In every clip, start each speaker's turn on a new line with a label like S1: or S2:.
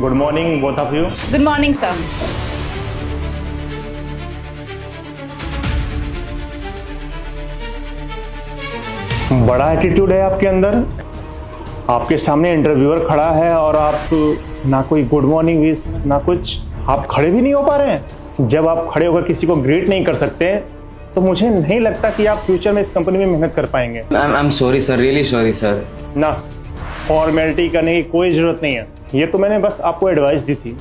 S1: Good morning both of you.
S2: Good morning sir.
S1: बड़ा attitude है आपके अंदर। आपके सामने इंटरव्यूअर खड़ा है और आप ना कोई गुड मॉर्निंग विश ना कुछ, आप खड़े भी नहीं हो पा रहे हैं। जब आप खड़े होकर किसी को ग्रीट नहीं कर सकते तो मुझे नहीं लगता कि आप फ्यूचर में इस कंपनी में मेहनत कर पाएंगे।
S3: I am sorry sir, really sorry sir.
S1: ना, फॉर्मेलिटी करने की कोई ज़रूरत नहीं है। ये तो मैंने बस आपको एडवाइस दी थी।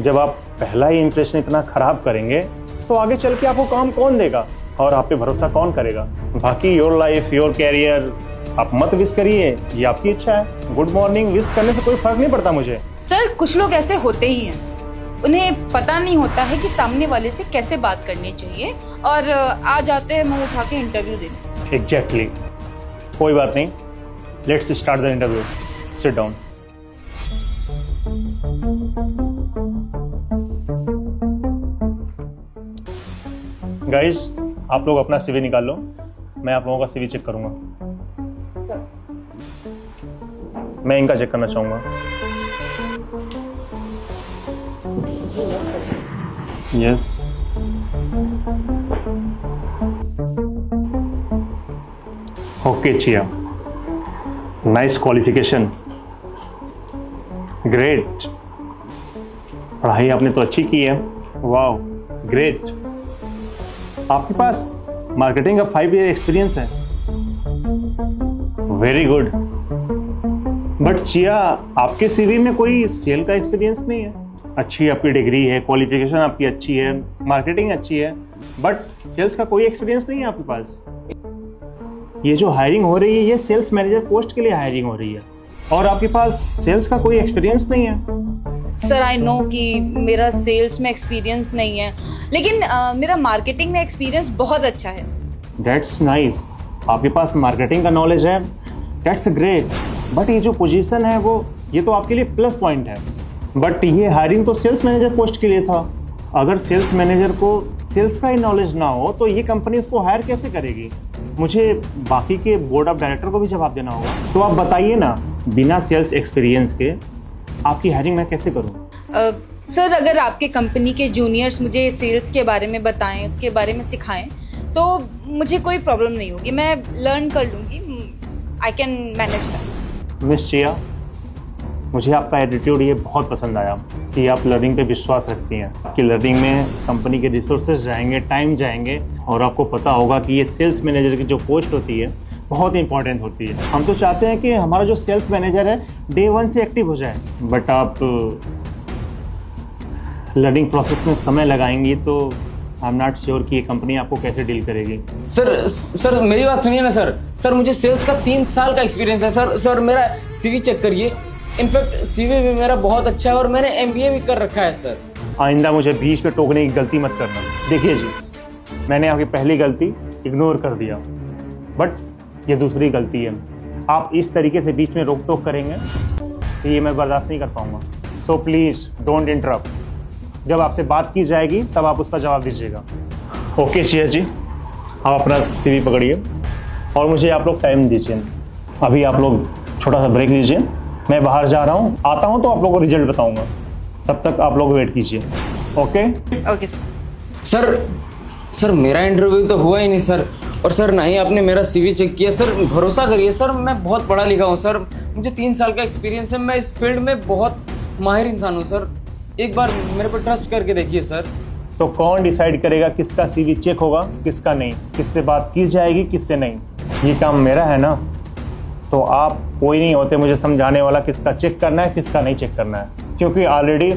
S1: जब आप पहला ही इंप्रेशन इतना ख़राब करेंगे तो आगे चल के आपको काम कौन देगा और आप पे भरोसा कौन करेगा। बाकी योर लाइफ योर कैरियर, आप मत विश करिए, ये आपकी इच्छा है। गुड मॉर्निंग विश करने से कोई फर्क नहीं पड़ता मुझे।
S2: सर कुछ लोग ऐसे होते ही हैं, उन्हें पता नहीं होता है कि सामने वाले से कैसे बात करनी चाहिए और आ जाते हैं मुंह उठा के इंटरव्यू देने।
S1: एग्जैक्टली। कोई बात नहीं, let's start the interview. Sit down. Guys, आप लोग अपना सीवी निकाल लो, मैं आप लोगों का सीवी चेक करूंगा। मैं इनका चेक करना चाहूंगा। Yes. Okay chia, nice qualification, great. पढ़ाई आपने तो अच्छी की है, वाह ग्रेट। आपके पास मार्केटिंग का 5 ईयर एक्सपीरियंस है, वेरी गुड। बट चिया, आपके सीवी में कोई सेल का एक्सपीरियंस नहीं है। अच्छी आपकी डिग्री है, क्वालिफिकेशन आपकी अच्छी है, मार्केटिंग अच्छी है, बट सेल्स का कोई एक्सपीरियंस नहीं है आपके पास। ये जो हायरिंग हो रही है ये सेल्स मैनेजर पोस्ट के लिए हायरिंग हो रही है और आपके पास सेल्स का कोई एक्सपीरियंस नहीं है।
S2: सर आई नो कि मेरा सेल्स में एक्सपीरियंस नहीं है, लेकिन मेरा मार्केटिंग में एक्सपीरियंस बहुत अच्छा है।
S1: That's nice. आपके पास मार्केटिंग का नॉलेज है, दैट्स ग्रेट। बट ये जो पोजीशन है वो, ये तो आपके लिए प्लस पॉइंट है। बट ये हायरिंग तो सेल्स मैनेजर पोस्ट के लिए था। अगर सेल्स मैनेजर को सेल्स का ही नॉलेज ना हो तो ये कंपनी उसको हायर कैसे करेगी। मुझे बाकी के बोर्ड ऑफ डायरेक्टर को भी जवाब देना होगा। तो आप बताइए ना, बिना सेल्स एक्सपीरियंस के आपकी हायरिंग मैं कैसे करूँ।
S2: सर अगर आपके कंपनी के जूनियर्स मुझे सेल्स के बारे में बताएं, उसके बारे में सिखाएं तो मुझे कोई प्रॉब्लम नहीं होगी, मैं लर्न कर लूँगी। I can manage that.
S1: Miss chia, मुझे आपका एटीट्यूड ये बहुत पसंद आया कि आप लर्निंग पे विश्वास रखती हैं कि लर्निंग में कंपनी के रिसोर्सेज जाएंगे, टाइम जाएंगे और आपको पता होगा कि ये सेल्स मैनेजर की जो पोस्ट होती है बहुत इंपॉर्टेंट होती है। हम तो चाहते हैं कि हमारा जो सेल्स मैनेजर है डे 1 से एक्टिव हो जाए, बट आप लर्निंग प्रोसेस में समय लगाएंगी तो आई एम नॉट श्योर कि ये कंपनी आपको कैसे डील करेगी।
S3: सर मेरी बात सुनिए ना सर। सर मुझे सेल्स का 3 साल का एक्सपीरियंस है सर। सर मेरा सीवी चेक करिए, इनफैक्ट सीवी भी मेरा बहुत अच्छा है और मैंने एमबीए भी कर रखा है सर।
S1: आइंदा मुझे बीच में टोकने की गलती मत करना। देखिए जी, मैंने आपकी पहली गलती इग्नोर कर दिया, बट ये दूसरी गलती है। आप इस तरीके से बीच में रोक टोक करेंगे तो ये मैं बर्दाश्त नहीं कर पाऊंगा। So please don't interrupt. जब आपसे बात की जाएगी तब आप उसका जवाब दीजिएगा। ओके चिया जी, आप अपना सीवी पकड़िए और मुझे आप लोग टाइम दीजिए। अभी आप लोग छोटा सा ब्रेक लीजिए, मैं बाहर जा रहा हूँ, आता हूँ तो आप लोगों को रिजल्ट बताऊंगा। तब तक आप लोग वेट कीजिए। Okay
S2: okay sir.
S3: सर मेरा इंटरव्यू तो हुआ ही नहीं सर, और सर ना ही आपने मेरा सीवी चेक किया। सर भरोसा करिए सर, मैं बहुत पढ़ा लिखा हूँ सर, मुझे 3 साल का एक्सपीरियंस है, मैं इस फील्ड में बहुत माहिर इंसान हूँ सर। एक बार मेरे पर ट्रस्ट करके देखिए सर।
S1: तो कौन डिसाइड करेगा किसका सीवी चेक होगा किसका नहीं, किससे बात की जाएगी किससे नहीं? ये काम मेरा है ना। तो आप कोई नहीं होते मुझे समझाने वाला किसका चेक करना है किसका नहीं चेक करना है, क्योंकि ऑलरेडी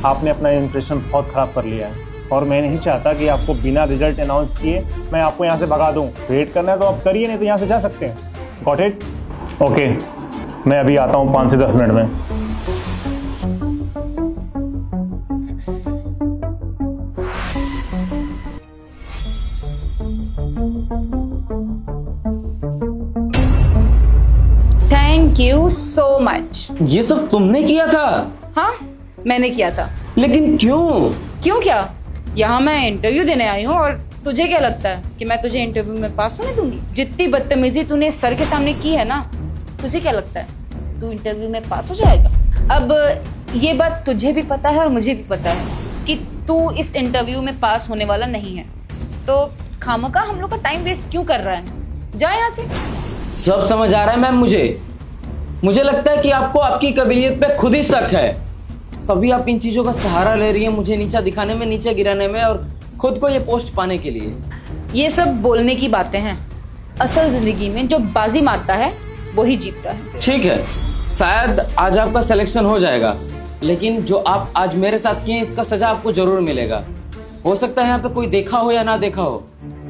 S1: आपने अपना इंप्रेशन बहुत ख़राब कर लिया है और मैं नहीं चाहता कि आपको बिना रिजल्ट अनाउंस किए मैं आपको यहाँ से भगा दूँ। वेट करना है तो आप करिए, नहीं तो यहाँ से जा सकते हैं। Got it? ओके, मैं अभी आता हूँ 5 से 10 मिनट में।
S2: Thank you so much.
S3: ये सब तुमने किया था?
S2: हाँ मैंने किया था।
S3: लेकिन क्यों?
S2: क्यों क्या? यहाँ मैं इंटरव्यू देने आई हूँ और तुझे क्या लगता है कि मैं तुझे इंटरव्यू में पास होने दूंगी? जितनी बदतमीजी तूने सर के सामने की है ना, तुझे क्या लगता है तू इंटरव्यू में पास हो जाएगा? अब ये बात तुझे भी पता है और मुझे भी पता है कि तू इस इंटरव्यू में पास होने वाला नहीं है, तो खामखा हम लोग का टाइम वेस्ट क्यों कर रहा है? जा यहाँ से।
S3: सब समझ आ रहा है मैम, मुझे लगता है कि आपको आपकी काबिलियत पे खुद ही शक है, तभी आप इन चीजों का सहारा ले रही हैं, मुझे नीचा दिखाने में, नीचे गिराने में और खुद को ये पोस्ट पाने के लिए।
S2: ये सब बोलने की बातें हैं, असल जिंदगी में जो बाजी मारता है वही जीतता है।
S3: ठीक है, शायद आज आपका सिलेक्शन हो जाएगा, लेकिन जो आप आज मेरे साथ किए इसका सजा आपको जरूर मिलेगा। हो सकता है यहाँ पे कोई देखा हो या ना देखा हो,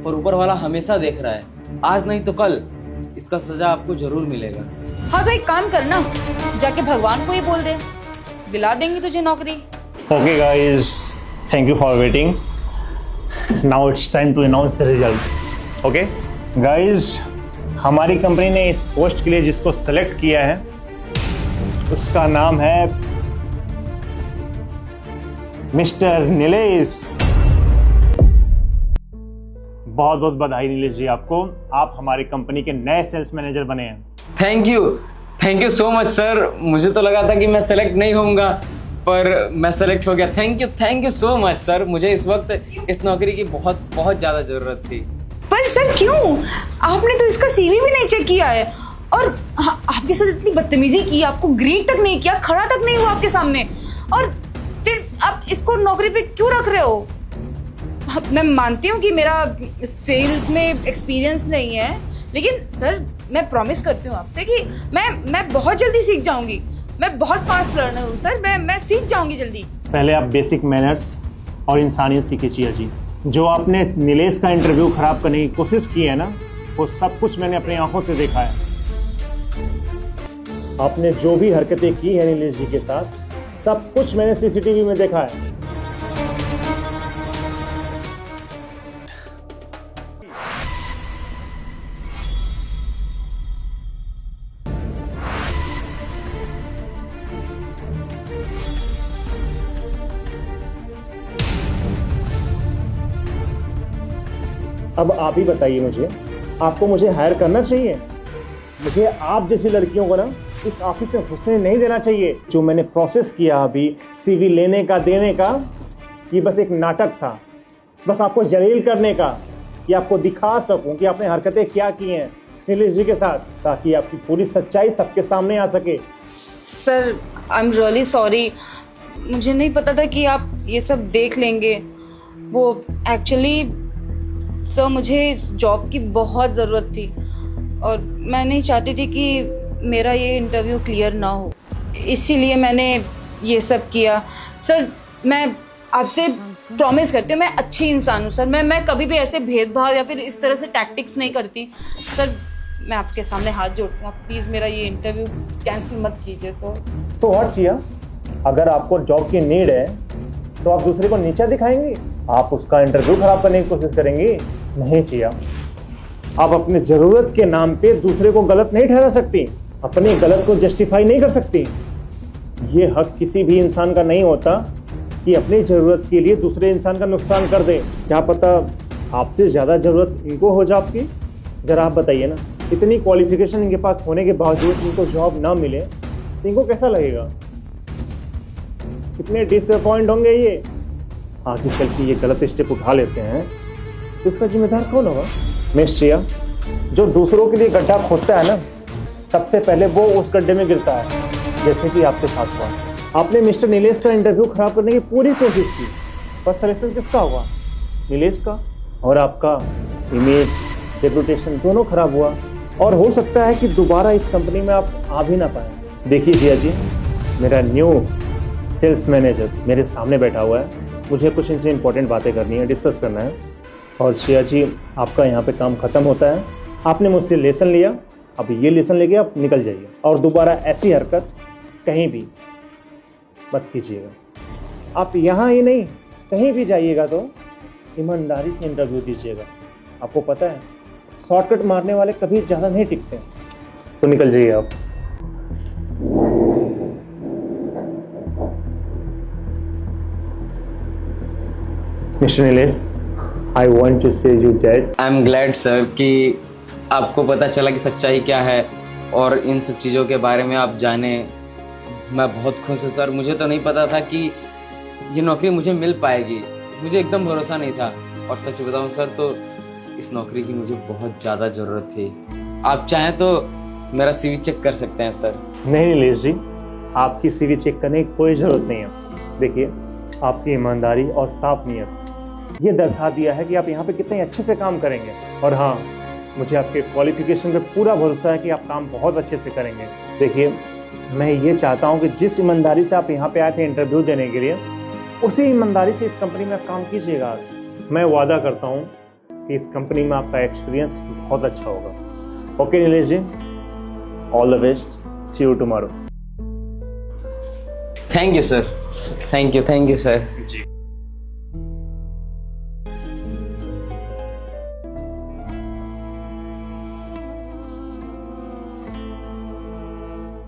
S3: पर ऊपर वाला हमेशा देख रहा है, आज नहीं तो कल इसका सजा आपको जरूर मिलेगा।
S2: हाँ तो एक काम करना, जाके भगवान को ही बोल दे, दिला देंगे तुझे नौकरी।
S1: Okay guys, thank you for waiting. Now it's time to announce the result. Okay guys, हमारी कंपनी ने इस पोस्ट के लिए जिसको सेलेक्ट किया है उसका नाम है मिस्टर नीलेश। बहुत बहुत बधाई नीलेश जी आपको, आप हमारी कंपनी के नए सेल्स मैनेजर बने हैं।
S3: Thank you so much sir. मुझे तो लगा था कि मैं सेलेक्ट नहीं होऊंगा, पर मैं सेलेक्ट हो गया। Thank you so much sir. मुझे इस वक्त इस नौकरी की बहुत बहुत ज़्यादा ज़रूरत थी।
S2: पर सर क्यों? आपने तो इसका सीवी भी नहीं चेक किया है और आपके साथ इतनी बदतमीजी की, आपको ग्रीट तक नहीं किया, खड़ा तक नहीं हुआ आपके सामने, और फिर आप इसको नौकरी पे क्यों रख रहे हो? मैं मानती हूँ कि मेरा सेल्स में एक्सपीरियंस नहीं है, लेकिन सर मैं प्रॉमिस करती हूँ आपसे कि मैं बहुत जल्दी सीख जाऊंगी। मैं बहुत फास्ट लर्नर हूँ सर, मैं सीख जाऊंगी जल्दी।
S1: पहले आप बेसिक मैनर्स और इंसानियत सीखिए चिया जी। जो आपने नीलेश का इंटरव्यू खराब करने की कोशिश की है ना, वो सब कुछ मैंने अपनी आंखों से देखा है। आपने जो भी हरकतें की है नीलेश जी के साथ, सब कुछ मैंने सीसीटीवी में देखा है। अब आप ही बताइए मुझे, आपको मुझे हायर करना चाहिए? मुझे आप जैसी लड़कियों को ना इस ऑफिस में घुसने नहीं देना चाहिए। जो मैंने प्रोसेस किया अभी सीवी लेने का देने का, ये बस एक नाटक था, बस आपको जलील करने का, कि आपको दिखा सकूं कि आपने हरकतें क्या की हैं नीलेश जी के साथ, ताकि आपकी पूरी सच्चाई सबके सामने आ सके।
S2: Sir I am really sorry, मुझे नहीं पता था कि आप ये सब देख लेंगे। वो एक्चुअली सर मुझे इस जॉब की बहुत ज़रूरत थी और मैं नहीं चाहती थी कि मेरा ये इंटरव्यू क्लियर ना हो, इसीलिए मैंने ये सब किया। सर मैं आपसे प्रॉमिस करती हूँ, मैं अच्छी इंसान हूँ सर, मैं कभी भी ऐसे भेदभाव या फिर इस तरह से टैक्टिक्स नहीं करती। सर मैं आपके सामने हाथ जोड़ती हूँ, प्लीज़ मेरा ये इंटरव्यू कैंसिल मत कीजिए सर।
S1: तो और चिया, अगर आपको जॉब की नीड है तो आप दूसरे को नीचा दिखाएंगे? आप उसका इंटरव्यू खराब करने की कोशिश करेंगी? नहीं चिया, आप अपनी जरूरत के नाम पे दूसरे को गलत नहीं ठहरा सकती, अपनी गलत को जस्टिफाई नहीं कर सकती। ये हक किसी भी इंसान का नहीं होता कि अपनी जरूरत के लिए दूसरे इंसान का नुकसान कर दे। क्या पता आपसे ज़्यादा ज़रूरत इनको हो जाए आपकी। जरा आप बताइए ना, इतनी क्वालिफिकेशन इनके पास होने के बावजूद इनको जॉब ना मिले तो इनको कैसा लगेगा? कितने डिसअपॉइंट होंगे ये। आगे चल के ये गलत स्टेप उठा लेते हैं तो इसका जिम्मेदार कौन होगा? मिस चिया, जो दूसरों के लिए गड्ढा खोदता है ना, सबसे पहले वो उस गड्ढे में गिरता है, जैसे कि आपके साथ हुआ। आपने मिस्टर नीलेश का इंटरव्यू खराब करने की पूरी कोशिश की, पर सिलेक्शन किसका हुआ? नीलेश का। और आपका इमेज, रेपुटेशन दोनों खराब हुआ, और हो सकता है कि दोबारा इस कंपनी में आप आ भी ना पाए। देखिए जिया जी, मेरा न्यू सेल्स मैनेजर मेरे सामने बैठा हुआ है, मुझे कुछ इनसे इंपॉर्टेंट बातें करनी है, डिस्कस करना है। और जिया जी, आपका यहाँ पे काम ख़त्म होता है। आपने मुझसे लेसन लिया, अब ये लेसन लेके आप निकल जाइए, और दोबारा ऐसी हरकत कहीं भी मत कीजिएगा। आप यहाँ ही नहीं, कहीं भी जाइएगा तो ईमानदारी से इंटरव्यू दीजिएगा। आपको पता है, शॉर्टकट मारने वाले कभी ज़्यादा नहीं टिकते। तो निकल जाइए आप। Mister Nilesh, I want to say you that
S3: I am glad sir कि आपको पता चला कि सच्चाई क्या है और इन सब चीज़ों के बारे में आप जाने। मैं बहुत खुश हूँ सर। मुझे तो नहीं पता था कि ये नौकरी मुझे मिल पाएगी, मुझे एकदम भरोसा नहीं था। और सच बताऊँ सर तो इस नौकरी की मुझे बहुत ज़्यादा ज़रूरत थी। आप चाहें तो मेरा सीवी चेक कर सकते हैं सर।
S1: नहीं नीलेश जी, आपकी सीवी चेक करने की कोई ज़रूरत नहीं है। देखिए, आपकी ईमानदारी और साफ नीयत ये दर्शा दिया है कि आप यहाँ पे कितने अच्छे से काम करेंगे। और हाँ, मुझे आपके क्वालिफिकेशन पे पूरा भरोसा है कि आप काम बहुत अच्छे से करेंगे। देखिए, मैं ये चाहता हूँ कि जिस ईमानदारी से आप यहाँ पे आए थे इंटरव्यू देने के लिए, उसी ईमानदारी से इस कंपनी में आप काम कीजिएगा। मैं वादा करता हूँ कि इस कंपनी में आपका एक्सपीरियंस बहुत अच्छा होगा। Okay Nilesh ji, all the best, see you tomorrow.
S3: Thank you sir. Thank you sir.
S1: Ji.